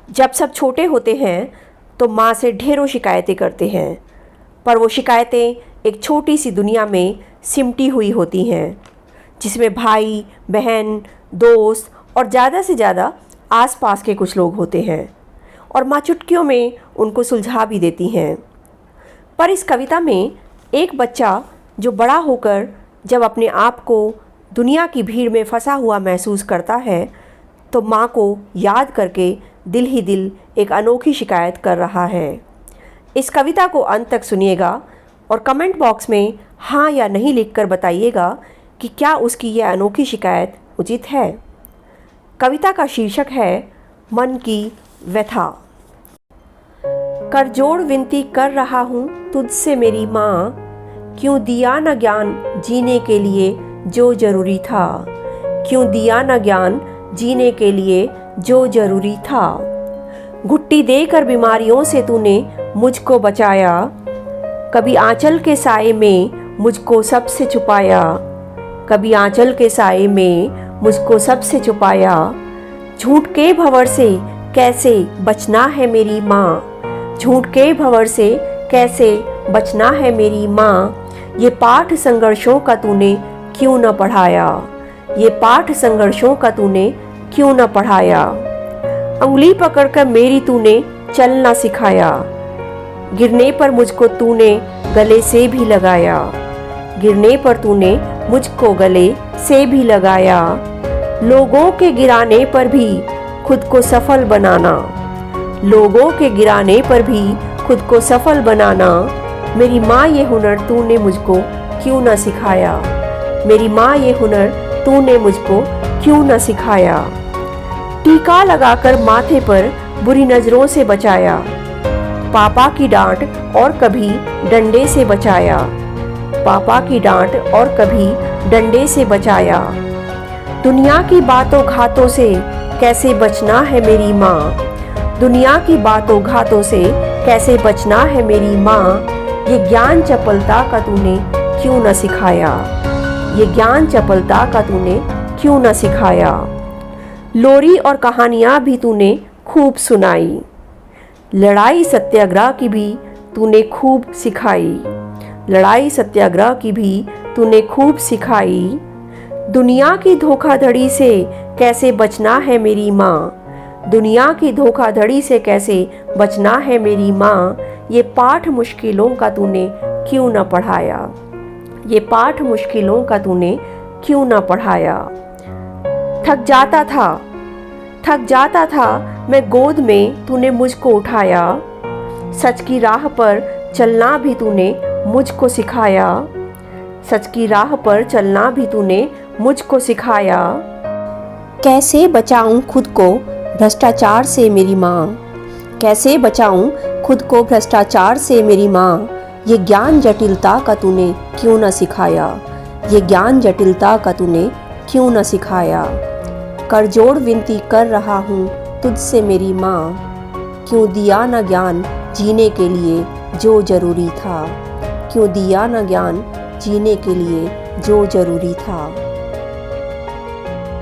जब सब छोटे होते हैं तो माँ से ढेरों शिकायतें करते हैं, पर वो शिकायतें एक छोटी सी दुनिया में सिमटी हुई होती हैं, जिसमें भाई बहन, दोस्त और ज़्यादा से ज़्यादा आसपास के कुछ लोग होते हैं और माँ चुटकियों में उनको सुलझा भी देती हैं। पर इस कविता में एक बच्चा जो बड़ा होकर जब अपने आप को दुनिया की भीड़ में फंसा हुआ महसूस करता है, तो माँ को याद करके दिल ही दिल एक अनोखी शिकायत कर रहा है। इस कविता को अंत तक सुनिएगा और कमेंट बॉक्स में हाँ या नहीं लिखकर बताइएगा कि क्या उसकी यह अनोखी शिकायत उचित है। कविता का शीर्षक है मन की व्यथा। कर जोड़ विनती कर रहा हूँ तुझसे मेरी माँ, क्यों दिया न ज्ञान जीने के लिए जो ज़रूरी था, क्यों दिया न ज्ञान जीने के लिए जो ज़रूरी था। घुट्टी देकर बीमारियों से तूने मुझको बचाया, कभी आंचल के साए में मुझको सबसे छुपाया, कभी आंचल के साए में मुझको सबसे छुपाया। झूठ के भंवर से कैसे बचना है मेरी माँ, झूठ के भंवर से कैसे बचना है मेरी माँ। ये पाठ संघर्षों का तूने क्यों न पढ़ाया, ये पाठ संघर्षों का तूने क्यों न पढ़ाया। उंगली पकड़कर मेरी तूने चलना सिखाया, गिरने पर मुझको तूने गले से भी लगाया, गिरने पर तूने मुझको गले से भी लगाया। लोगों के गिराने पर भी खुद को सफल बनाना, लोगों के गिराने पर भी खुद को सफल बनाना। मेरी माँ ये हुनर तूने मुझको क्यों न सिखाया, मेरी माँ ये हुनर तूने मुझको क्यों न सिखाया। टीका लगाकर माथे पर बुरी नज़रों से बचाया, पापा की डांट और कभी डंडे से बचाया, पापा की डांट और कभी डंडे से बचाया। दुनिया की बातों घातों से कैसे बचना है मेरी माँ, दुनिया की बातों घातों से कैसे बचना है मेरी माँ। ये ज्ञान चपलता का तूने क्यों न सिखाया, ये ज्ञान चपलता का तूने क्यों न सिखाया। लोरी और कहानियाँ भी तूने खूब सुनाई, लड़ाई सत्याग्रह की भी तूने खूब सिखाई, लड़ाई सत्याग्रह की भी तूने खूब सिखाई। दुनिया की धोखाधड़ी से कैसे बचना है मेरी माँ, दुनिया की धोखाधड़ी से कैसे बचना है मेरी माँ। ये पाठ मुश्किलों का तूने क्यों न पढ़ाया, ये पाठ मुश्किलों का तूने क्यों न पढ़ाया। थक जाता था मैं गोद में तूने मुझको उठाया, सच की राह पर चलना भी तूने मुझको सिखाया, सच की राह पर चलना भी तूने मुझको सिखाया। कैसे बचाऊं खुद को भ्रष्टाचार से मेरी माँ, कैसे बचाऊं खुद को भ्रष्टाचार से मेरी माँ। ये ज्ञान जटिलता का तूने क्यों न सिखाया, ये ज्ञान जटिलता का तूने क्यों न सिखाया। कर जोड़ विनती कर रहा हूँ तुझसे मेरी माँ, क्यों दिया न ज्ञान जीने के लिए जो ज़रूरी था, क्यों दिया न ज्ञान जीने के लिए जो ज़रूरी था।